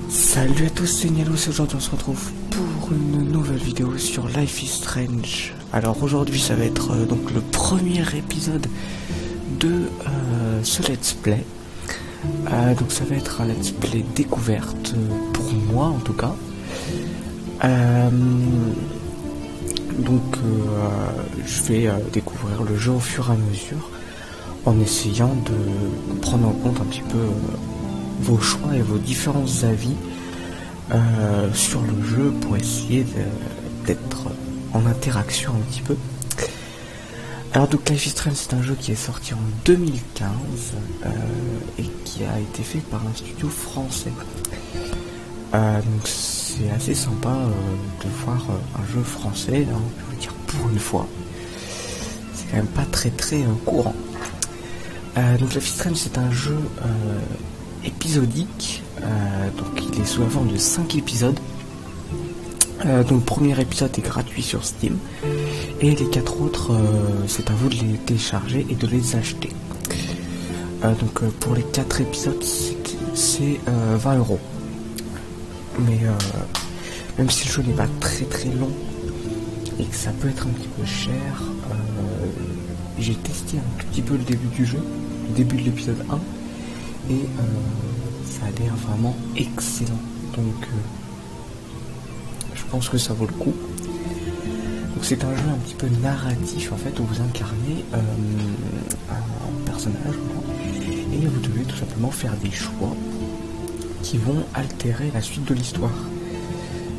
Salut à tous, c'est Nialo, et aujourd'hui on se retrouve pour une nouvelle vidéo sur Life is Strange. Alors aujourd'hui ça va être donc le premier épisode de ce let's play. Donc ça va être un let's play découverte pour moi en tout cas. Je vais découvrir le jeu au fur et à mesure en essayant de prendre en compte un petit peu vos choix et vos différents avis sur le jeu pour essayer d'être en interaction un petit peu. Alors donc Life is Strange, c'est un jeu qui est sorti en 2015 et qui a été fait par un studio français. Donc c'est assez sympa de voir un jeu français, hein, je veux dire pour une fois. C'est quand même pas très courant. Donc Life is Strange, c'est un jeu épisodique, donc il est sous la forme de 5 épisodes. Donc le premier épisode est gratuit sur Steam et les 4 autres c'est à vous de les télécharger et de les acheter. Donc pour les 4 épisodes c'est 20 €. Mais même si le jeu n'est pas très long et que ça peut être un petit peu cher, j'ai testé un tout petit peu le début du jeu, le début de l'épisode 1, et ça a l'air vraiment excellent. Donc je pense que ça vaut le coup. Donc c'est un jeu un petit peu narratif en fait, où vous incarnez un personnage et vous devez tout simplement faire des choix qui vont altérer la suite de l'histoire.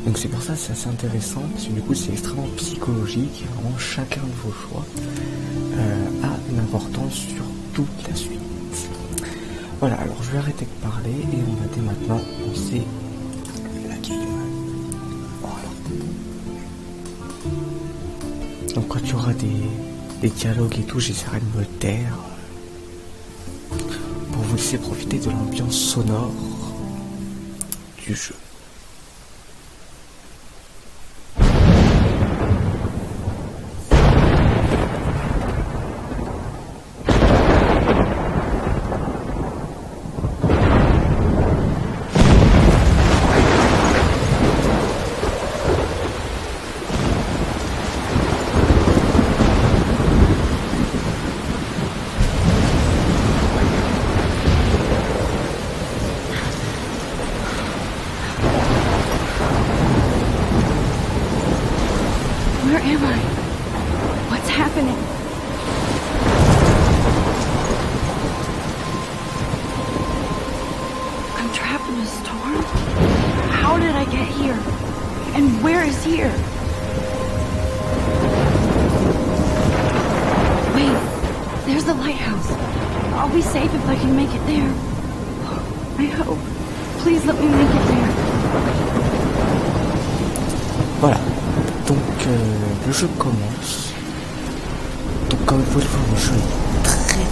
Donc c'est pour ça que c'est assez intéressant, parce que du coup c'est extrêmement psychologique, et vraiment chacun de vos choix a une importance sur toute la suite. Voilà, alors je vais arrêter de parler et on va dès maintenant lancer la game. Voilà. Donc quand il y aura des dialogues et tout, j'essaierai de me taire pour vous laisser profiter de l'ambiance sonore du jeu. Where am I? What's happening? I'm trapped in a storm? How did I get here? And where is here? Wait, there's the lighthouse. I'll be safe if I can make it there. I hope. Please let me make it there. Voilà. Donc le jeu commence. Donc comme vous pouvez le voir, le jeu est très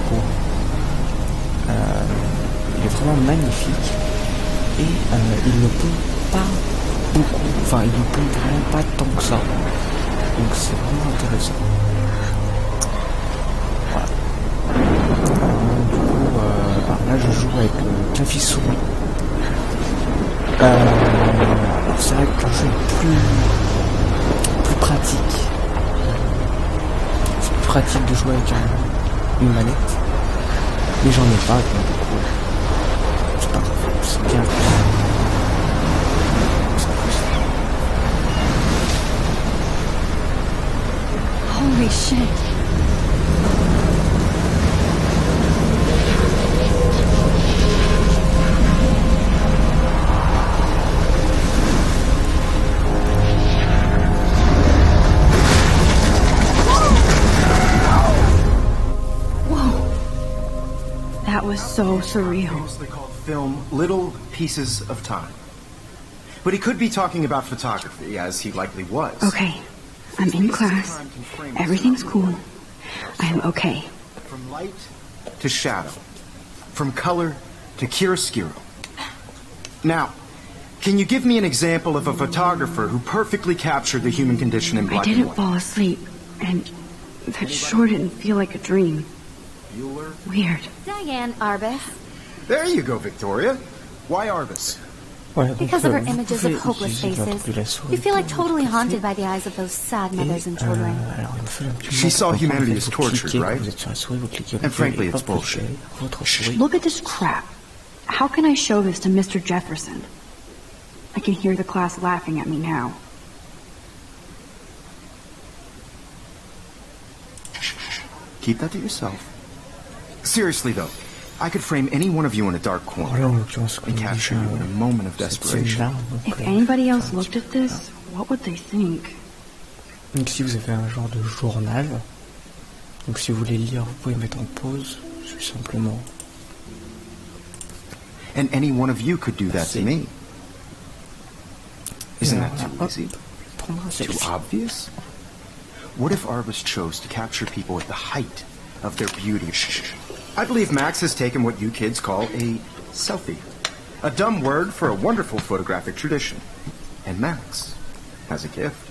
beau. Il est vraiment magnifique. Et il ne pompe pas beaucoup. Enfin il ne pompe vraiment pas tant que ça. Donc c'est vraiment intéressant. Voilà. Alors là je joue avec le clavier souris. Alors c'est vrai que le jeu est plus pratique. C'est plus pratique de jouer avec une manette. Mais j'en ai pas, donc du coup, c'est pas grave, c'est bien plus. Holy shit. That was so surreal. Famously called film Little Pieces of Time. But he could be talking about photography, as he likely was. Okay, I'm in class. Everything's cool. I am okay. From light to shadow. From color to chiaroscuro. Now, can you give me an example of a photographer who perfectly captured the human condition in I black and didn't white? fall asleep, and that sure didn't feel like a dream. Bueller? Weird. Diane Arbus. There you go, Victoria. Why Arbus? Ouais, donc, Because of her vous images pouvez of hopeless utiliser faces, l'input de la souris you feel like pour totally déplacer. haunted by the eyes of those sad mothers and Et, children. alors, il me fait un petit She moment saw pour comprendre, humanity en fait, as vous tortured, cliquez, right? Vous êtes sur la souris, vous cliquez au And milieu, frankly, et it's hop, vous bullshit. avez votre souris. Look at this crap. How can I show this to Mr. Jefferson? I can hear the class laughing at me now. Keep that to yourself. Seriously, though, I could frame any one of you in a dark Voilà, corner en l'occurrence, and capture you in a moment of cette desperation. scène-là, donc, If anybody else looked at this, what would they think? donc si vous avez un genre de journal, donc si vous voulez lire, vous pouvez mettre en pause, tout simplement. And any one of you could do that to me. Isn't that too Hop, easy? prendre un Too selfie. obvious? What if artists chose to capture people at the height of their beauty? I believe Max has taken what you kids call a selfie. A dumb word for a wonderful photographic tradition. And Max has a gift.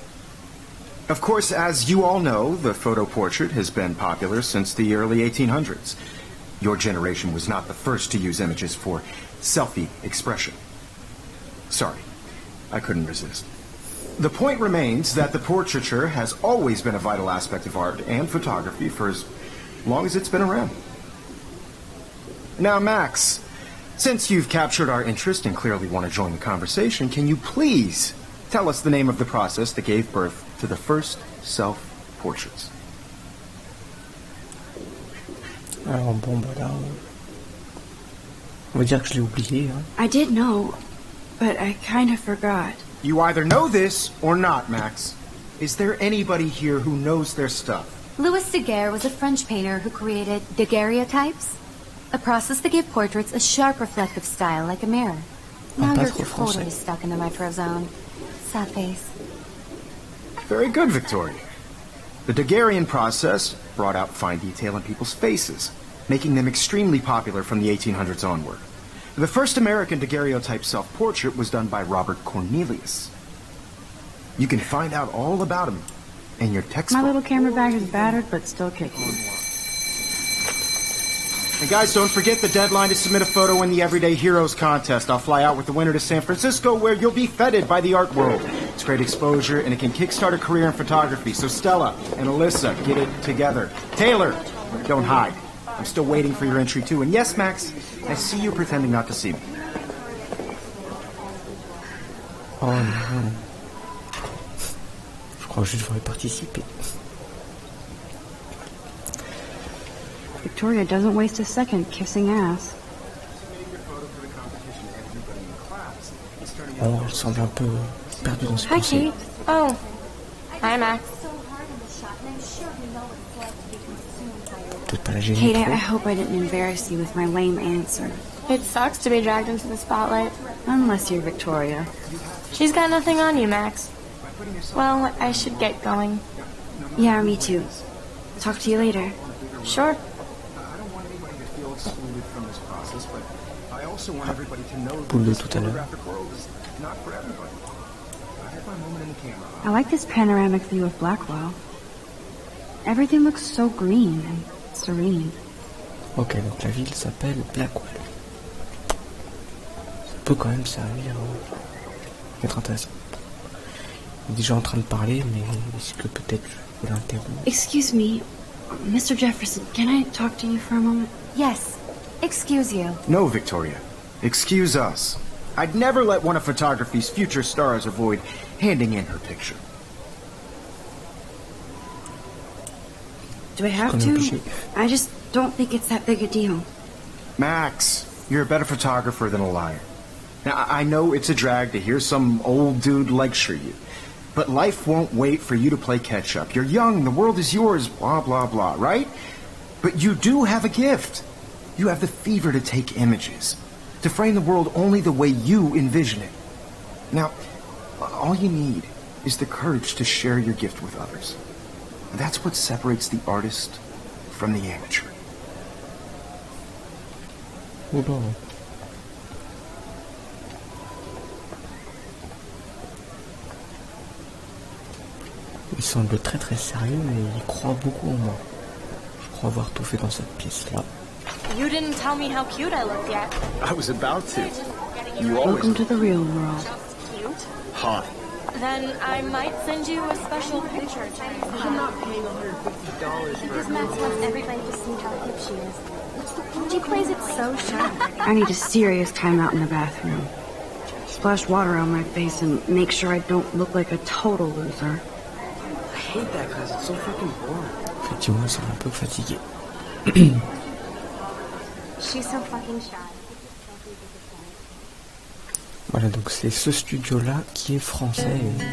Of course, as you all know, the photo portrait has been popular since the early 1800s. Your generation was not the first to use images for selfie expression. Sorry, I couldn't resist. The point remains that the portraiture has always been a vital aspect of art and photography for as long as it's been around. Now, Max, since you've captured our interest and clearly want to join the conversation, can you please tell us the name of the process that gave birth to the first self-portraits? Alors bon, bah là, on va dire que je l'ai oublié. Hein. I did know, but I kind of forgot. You either know this or not, Max. Is there anybody here who knows their stuff? Louis Daguerre was a French painter who created daguerreotypes, a process that gave portraits a sharp reflective style like a mirror. Now pas you're trop français. totally stuck in the micro zone. Sad face. Very good, Victoria. The Daguerrean process brought out fine detail in people's faces, making them extremely popular from the 1800s onward. The first American daguerreotype self-portrait was done by Robert Cornelius. You can find out all about him in your textbook. My little camera bag is battered, but still kicking. And guys, don't forget the deadline to submit a photo in the Everyday Heroes contest. I'll fly out with the winner to San Francisco, where you'll be feted by the art world. It's great exposure, and it can kickstart a career in photography. So Stella and Alyssa, get it together. Taylor, don't hide. I'm still waiting for your entry, too. And yes, Max, I see you pretending not to see me. Oh non. Je crois que je devrais participer. Victoria doesn't waste a second kissing ass. Oh, elle semble un peu perdue dans ce Hi, conseil. Kate. Oh. Hi, Max. Peut-être pas la gêner Kate, I trop. hope I didn't embarrass you with my lame answer. It sucks to be dragged into the spotlight. Unless you're Victoria. She's got nothing on you, Max. Well, I should get going. Yeah, me too. Talk to you later. Sure. Boule de tout à l'heure. I like this panoramic view of Blackwell. Everything looks so green and serene. Ok, donc la ville s'appelle Blackwell. Ça peut quand même servir être intéressant. Il est déjà en train de parler, mais est-ce que peut-être je peux l'interrompre? Excuse me, Mr. Jefferson, can I talk to you for a moment? Yes. Excuse you. No, Victoria. Excuse us. I'd never let one of photography's future stars avoid handing in her picture. Do I have Comme to? obligé. I just don't think it's that big a deal. Max, you're a better photographer than a liar. Now, I know it's a drag to hear some old dude lecture you, but life won't wait for you to play catch-up. You're young, the world is yours, blah, blah, blah, right? But you do have a gift. You have the fever to take images, to frame the world only the way you envision it. Now, all you need is the courage to share your gift with others. That's what separates the artist from the amateur. Oula. Il semble très très sérieux, mais il croit beaucoup en moi. Je crois avoir tout fait dans cette pièce-là. You didn't tell me how cute I looked yet. I was about to. You always... Welcome to the real world. Cute. Hi. Then I might send you a special picture. I'm not paying $150 Because Max wants everybody to see how hip she is. She plays it so sharp. I need a serious timeout in the bathroom. Splash water on my face and make sure I don't look like a total loser. I hate that class, it's so fucking boring. Effectivement, il semble un peu fatigué. She's so fucking shy. Voilà, donc c'est ce studio-là qui est français. Et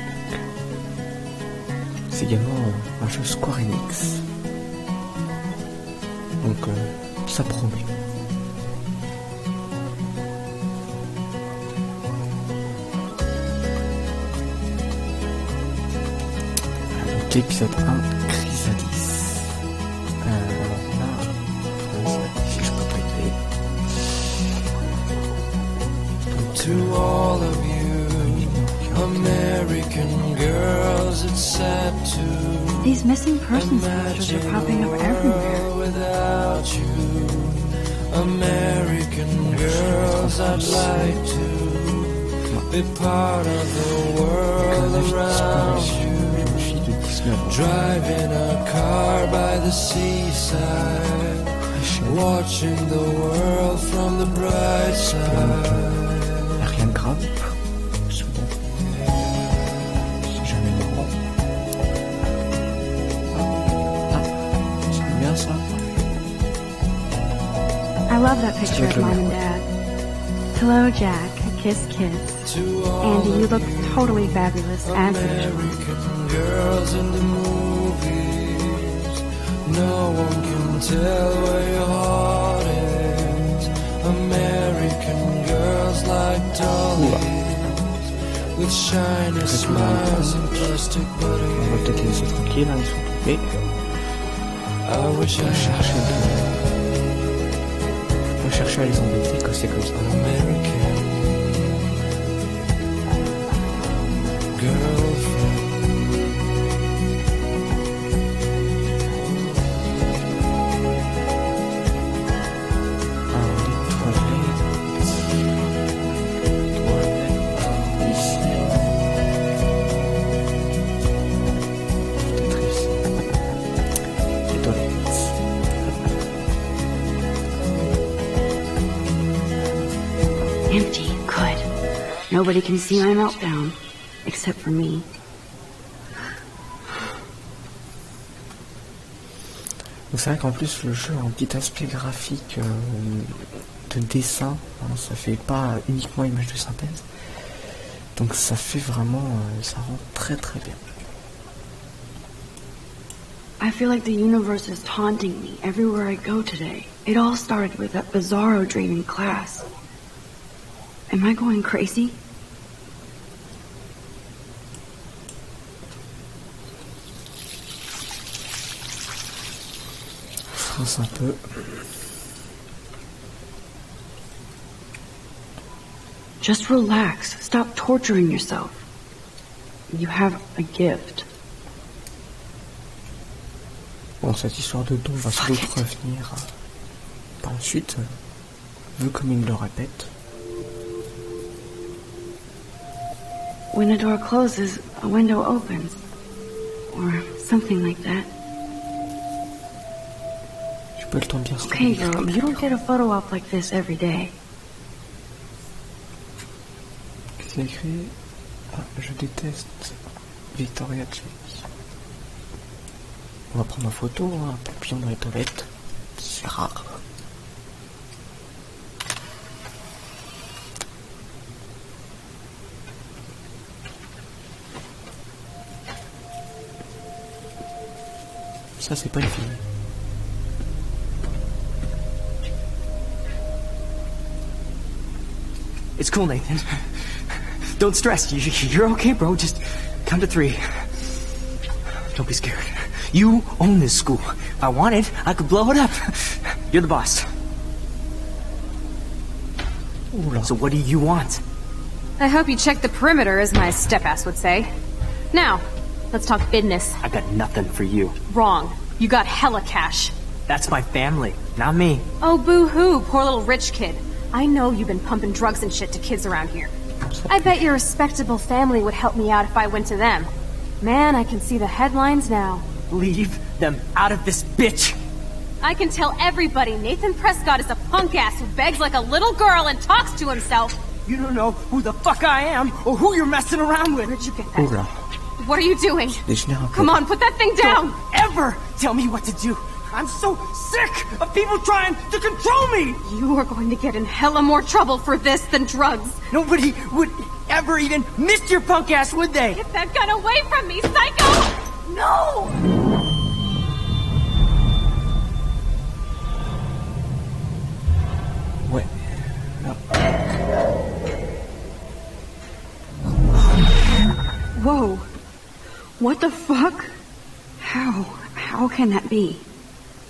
c'est également un jeu Square Enix. Donc ça promet. Donc l'épisode 1, Chrysalis. Alors là, si je peux pas y aller. To all of you, American girls, it's sad to These missing persons pictures are popping up everywhere. without you. American girls, I'd like to be part of the world around you. Driving a car by the seaside, watching the world from the bright side. Rien de grave. C'est bon. C'est jamais marrant. Ah, c'est bien ça. I love that picture of Mom and Dad. Hello, Jack. Kiss, kiss. Andy, you look totally fabulous as usual. American girls in the movies, no one can tell where your heart is. American girls like dollies, with shiny smiles and plastic On va bodies. peut-être les laisser tranquilles, là, ils sont tombés. I wish I On va chercher à les embêter quand c'est comme ça. had an American girlfriend. Alors, les toilettes. Ici. Peut-être ici. Les toilettes. Empty. Good. Nobody can see my meltdown. Except for me. Donc c'est vrai qu'en plus le jeu a un petit aspect graphique de dessin, hein, ça fait pas uniquement image de synthèse, donc ça fait vraiment, ça rend très très bien. I feel like the universe is taunting me everywhere I go today. It all started with that bizarro dream in class. Am I going crazy? Je pense un peu. Just relax. Stop torturing yourself. You have a gift. Bon, cette histoire de dos va sans doute revenir par la suite, vu comme il le répète. When a door closes, a window opens. Or something like that. Je peux le temps bien se Okay, remettre. girl, you don't get a photo op like this every day. Qu'est-ce qu'il a écrit? Ah, je déteste Victoria Check. On va prendre en photo, hein, un papillon dans les toilettes. C'est rare. Ça, c'est pas une fille. It's cool, Nathan. Don't stress. You're okay, bro. Just count to 3. Don't be scared. You own this school. If I wanted, I could blow it up. You're the boss. Oula. So what do you want? I hope you checked the perimeter, as my step-ass would say. Now, let's talk business. I got nothing for you. Wrong. You got hella cash. That's my family, not me. Oh, boo-hoo, poor little rich kid. I know you've been pumping drugs and shit to kids around here. I bet your respectable family would help me out if I went to them. Man, I can see the headlines now. Leave them out of this bitch! I can tell everybody Nathan Prescott is a punk ass who begs like a little girl and talks to himself. You don't know who the fuck I am or who you're messing around with. Where'd you get that? Oula. What are you doing? Dégénère un peu. Come on, put that thing down! Don't ever tell me what to do! I'm so sick of people trying to control me! You are going to get in hella more trouble for this than drugs. Nobody would ever even miss your punk ass, would they? Get that gun away from me, psycho! No! Ouais. Non. Whoa. What the fuck? How can that be?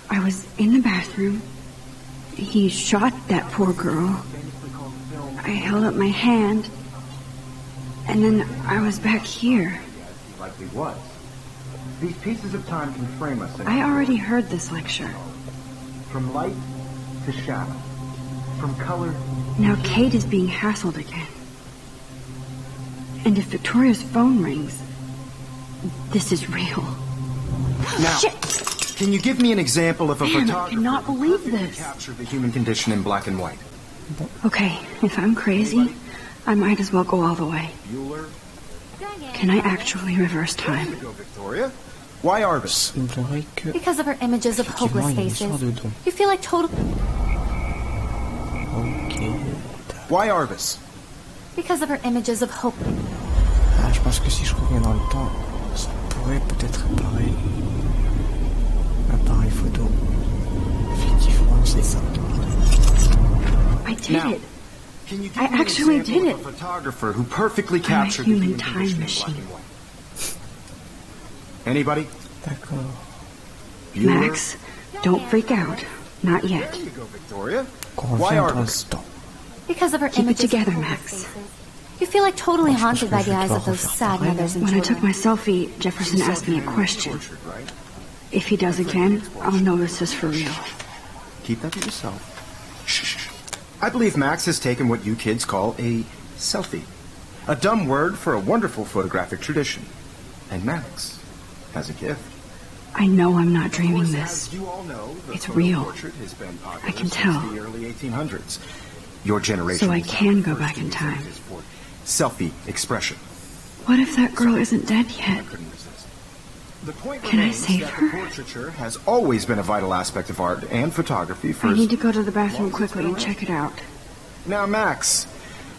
I was in the bathroom. He shot that poor girl. I held up my hand. And then I was back here. He likely was. These pieces of time can frame us. I already heard this lecture. From light to shadow. From color. Now Kate is being hassled again. And if Victoria's phone rings, this is real. Now, Shit! can you give me an example of a Man, I photographer cannot who believe perfectly this. captured the human condition in black and white? Okay, if I'm crazy, I might as well go all the way. Bueller? Can I actually reverse time? There you go, Victoria. Why Arbus? Il me semblerait que... Because of her images of Effectivement, hopeless il y a une histoire faces. de don. You feel like total... Ok. Why Arbus? Because of her images of hope. Ah, je pense que si je reviens dans le temps, ça pourrait peut-être réparer l'appareil photo. Effectivement, c'est ça. I did Now, it. can you give I me an actually example did of it. a photographer who perfectly I'm a captured the human human time condition in machine. black and white? Anybody? D'accord. Bueller? Max, don't freak out. Not yet. There you go, Victoria. Qu'on Why revient dans le Arbus? temps. Because of her Keep it images together, of hopeless Max. faces. You feel like totally Oh, je pense haunted que by je the vais eyes of devoir those refaire sad pareil. mothers and When I took children. my selfie, Jefferson asked me a question. Tortured, right? If he does again, I'll notice this for real. Keep that to yourself. Shh. I believe Max has taken what you kids call a selfie. A dumb word for a wonderful photographic tradition. And Max has a gift. I know I'm not dreaming Of course, this. as you all know, the It's photo real. portrait has been popular I can since tell. the early 1800s. Your generation. So I was can the go first back in to use time. images for selfie expression. What if that girl isn't dead yet? I couldn't resist. The point Can I remains save that her? the portraiture has always been a vital aspect of art and photography for I need to go to the bathroom quickly and check it out. Now, Max,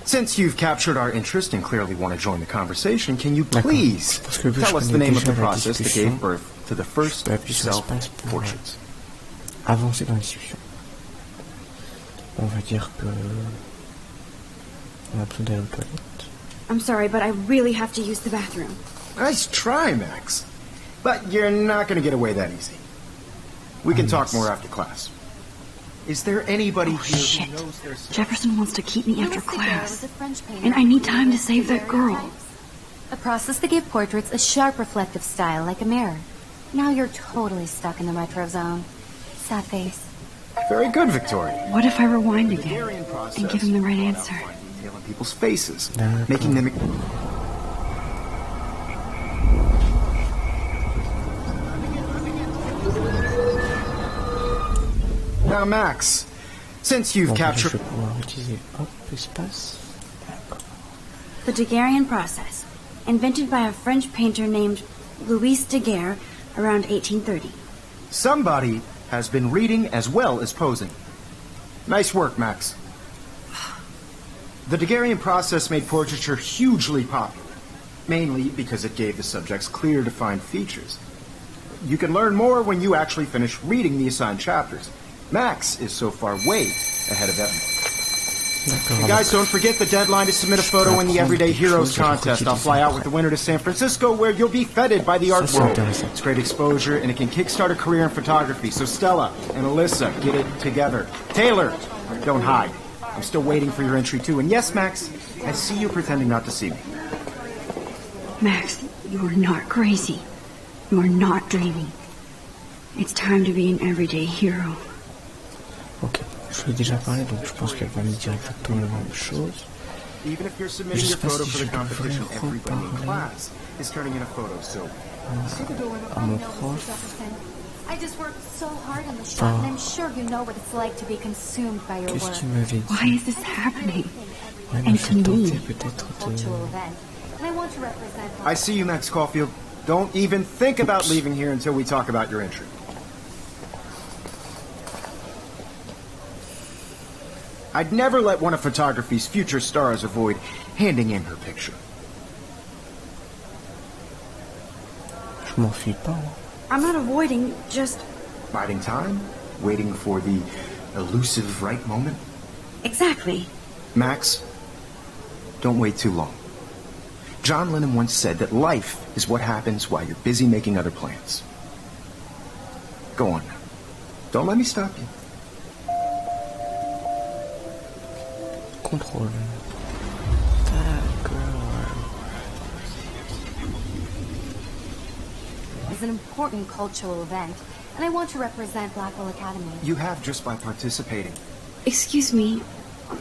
since you've captured our interest and clearly want to join the conversation, can you D'accord. please Parce que vu que tell je us the connais name of déjà the la process that discussion, gave birth to the first je vais appuyer sur espace pour self-portraits? avancer dans la discussion. On va dire que... On a besoin d'aller aux toilettes. I'm sorry, but I really have to use the bathroom. Nice try, Max. But you're not going to get away that easy. We can talk more after class. Is there anybody Oh, here shit. who knows their self? Jefferson wants to keep me after Namaste Girl class. was a French painter And I need who time to created save that girl. daguerreotypes, a process that gave portraits a sharp reflective style like a mirror. Now you're totally stuck in the retro zone. Sad face. Very good, Victoria. What if I rewind The again Daguerrean process and give him the right brought out answer? fine detail in people's faces, D'accord. making them. Now, Max, since you've Bon, là, je captured. vais pouvoir utiliser hop, espace. D'accord. The Daguerrean process, invented by a French painter named Louis Daguerre around 1830. Somebody has been reading as well as posing. Nice work, Max. The Daguerrean process made portraiture hugely popular, mainly because it gave the subjects clear, defined features. You can learn more when you actually finish reading the assigned chapters. Max is so far way ahead of everyone. D'accord. And guys, don't forget the deadline to submit a photo in the Everyday Heroes contest. I'll fly out with the winner to San Francisco, where you'll be feted by the art Ça, c'est world. intéressant. It's great exposure, and it can kickstart a career in photography. So Stella and Alyssa, get it together. Taylor, don't hide. I'm still waiting for your entry, too. And yes, Max, I see you pretending not to see me. Max, you are not crazy. You are not dreaming. It's time to be an everyday hero. Ok, Je lui ai déjà parlé, donc je pense qu'elle va me dire exactement la même chose. Even if you're Je submitting sais your pas photo si for je the competition, devrais everybody in reparler class is turning in a photo, so à mon prof. I just worked so hard on the shot, and I'm sure you know what it's like to be consumed by your Qu'est-ce work. qu'il m'avait dit? Why is this happening? Ouais, And mais to faut tenter me. peut-être Cultural de... event, and I want to represent. I see you, Max Caulfield. Don't even think about leaving here until we talk about your entry. I'd never let one of photography's future stars avoid handing in her picture. Je m'enfuis pas. Hein. I'm not avoiding, just... Biding time, waiting for the elusive right moment. Exactly. Max, don't wait too long. John Lennon once said that life is what happens while you're busy making other plans. Go on now. Don't let me stop you. Contrôle. It's an important cultural event, and I want to represent Blackwell Academy. You have just by participating. Excuse me,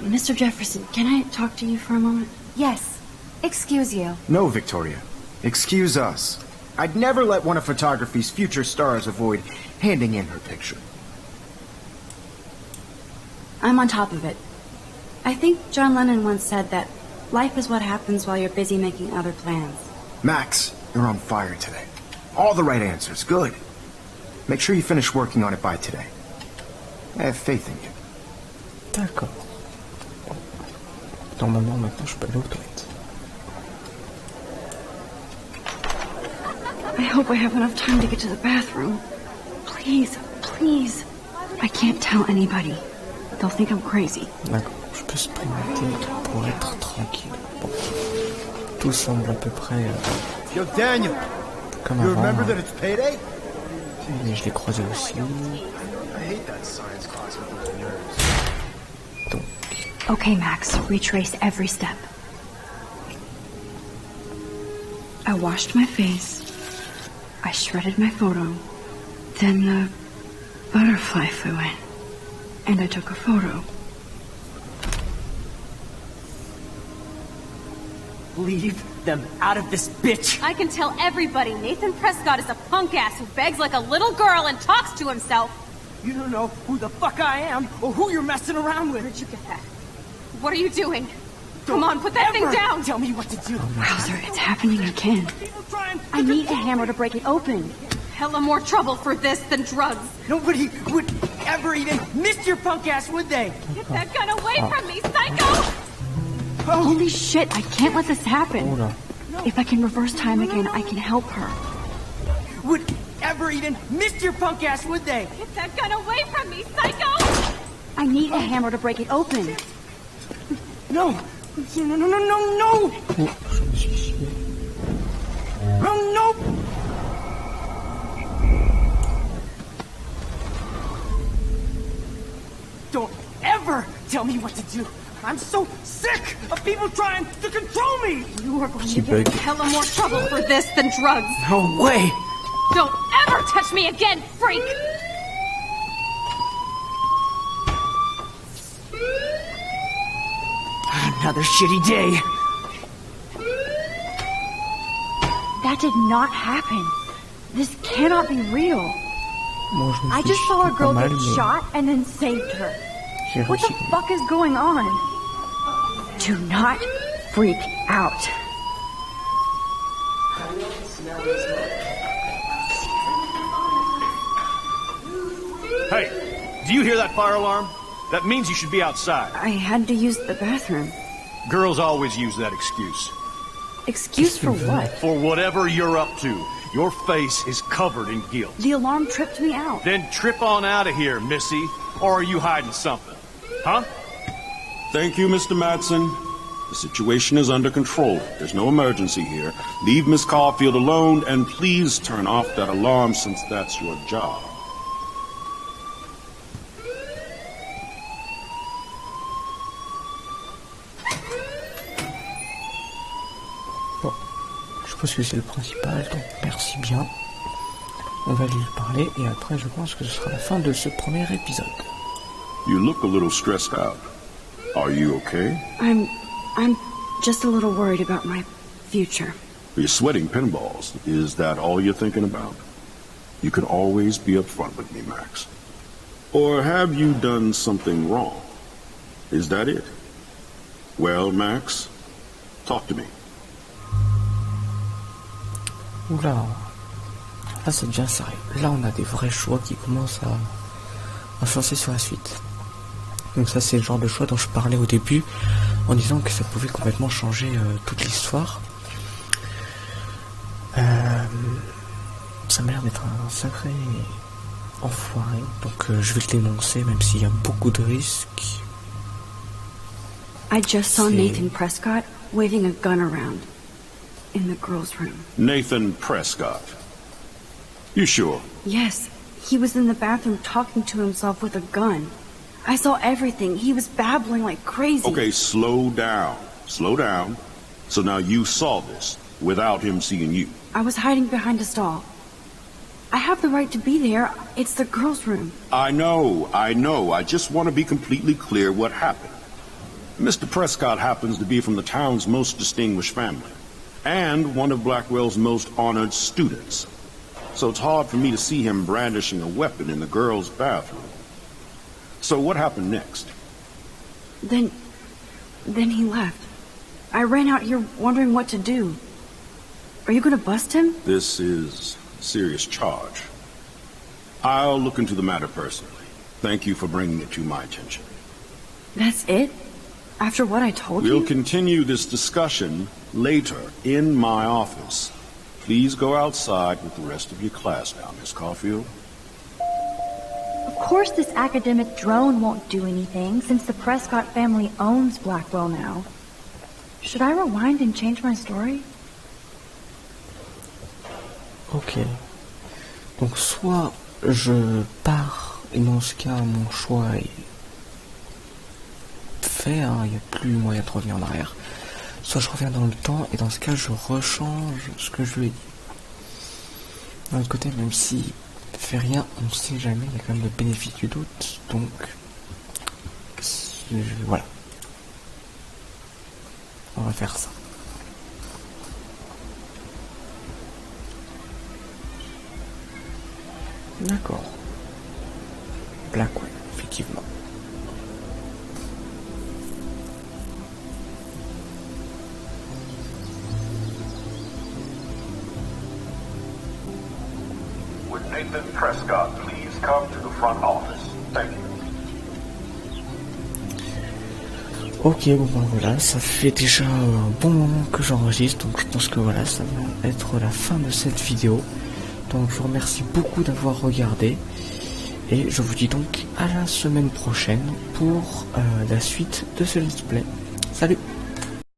Mr. Jefferson, can I talk to you for a moment? Yes. Excuse you. No, Victoria. Excuse us. I'd never let one of photography's future stars avoid handing in her picture. I'm on top of it. I think John Lennon once said that life is what happens while you're busy making other plans. Max, you're on fire today. All the right answers. Good. Make sure you finish working on it by today. I have faith in you. D'accord. Normalement, maintenant, je peux aller aux toilettes. I hope I have enough time to get to the bathroom. Please, please. I can't tell anybody. They'll think I'm crazy. D'accord. Je peux sprinter pour être tranquille. Bon. Tout semble à peu près Yo, Daniel, comme you avant. remember that it's payday? Et je l'ai croisé aussi. I hate that science class with those nerds. Donc, Okay, Max, retrace every step. I washed my face. I shredded my photo. Then the butterfly flew in. And I took a photo. Leave them out of this bitch! I can tell everybody Nathan Prescott is a punk ass who begs like a little girl and talks to himself. You don't know who the fuck I am or who you're messing around with. Where'd you get that? What are you doing? Come on, put that thing down! Tell me what to do. Wowzer, it's happening again. People trying to I need a hammer to break it open. Hella more trouble for this than drugs. Nobody would ever even miss your punk ass, would they? Get that gun away from me, psycho! Holy shit, I can't let this happen. oula. If I can reverse time again, I can help her. Would ever even miss your punk ass, would they? Get that gun away from me, psycho! I need a hammer to break it open. No! No, no, no, no, no! Oh, je me suis suicidé. No, no! Don't ever tell me what to do! I'm so sick of people trying to control me! You are going Petit to get bug. hella more trouble for this than drugs. No way! Don't ever touch me again, freak! Another shitty day. That did not happen. This cannot be real. Moi, je me I suis just saw a suicidé girl pas mal, get mais shot and then saved her. j'ai What the réussi. fuck is going on? Do not freak out. Hey, do you hear that fire alarm? That means you should be outside. I had to use the bathroom. Girls always use that excuse. Excuse for what? For whatever you're up to, your face is covered in guilt. The alarm tripped me out. Then trip on out of here, Missy. Or are you hiding something? Huh? Thank you, Mr. Madsen. The situation is under control. There's no emergency here. Leave Miss Caulfield alone, and please turn off that alarm since that's your job. Bon, je pense que c'est le principal, donc merci bien. On va lui parler et après je pense que ce sera la fin de ce premier épisode. You look a little stressed out. Are you okay? I'm just a little worried about my future. You're sweating pinballs. Is that all you're thinking about? You can always be upfront with me, Max. Or have you done something wrong? Is that it? Well, Max, talk to me. Oula, là c'est déjà sérieux. Là on a des vrais choix qui commencent à influencer sur la suite. Donc ça c'est le genre de choix dont je parlais au début en disant que ça pouvait complètement changer toute l'histoire. Ça m'a l'air d'être un sacré enfoiré, donc je vais le dénoncer même s'il y a beaucoup de risques. I just saw Nathan Prescott waving a gun around in the girls' room. Nathan Prescott. You sure? Yes, he was in the bathroom talking to himself with a gun. I saw everything. He was babbling like crazy. Okay, slow down. Slow down. So now you saw this without him seeing you. I was hiding behind a stall. I have the right to be there. It's the girls' room. I know. I just want to be completely clear what happened. Mr. Prescott happens to be from the town's most distinguished family, and one of Blackwell's most honored students. So it's hard for me to see him brandishing a weapon in the girls' bathroom. So what happened next? Then he left. I ran out here wondering what to do. Are you gonna bust him? This is a serious charge. I'll look into the matter personally. Thank you for bringing it to my attention. That's it? After what I told you? We'll continue this discussion later in my office. Please go outside with the rest of your class now, Miss Caulfield. Of course this academic drone won't do anything, since the Prescott family owns Blackwell now. Should I rewind and change my story? Ok. Donc soit je pars, et dans ce cas mon choix est fait, hein, il n'y a plus moyen de revenir en arrière. Soit je reviens dans le temps, et dans ce cas je rechange ce que je lui ai dit. D'un autre côté, même si fait rien, on ne sait jamais, il y a quand même le bénéfice du doute, donc voilà. On va faire ça. D'accord. Blackwell, effectivement. Would Nathan Prescott please come to the front office? Thank you. Ok, bon ben voilà, ça fait déjà un bon moment que j'enregistre, donc je pense que voilà, ça va être la fin de cette vidéo. Donc je vous remercie beaucoup d'avoir regardé, et je vous dis donc à la semaine prochaine pour la suite de ce let's play. Salut!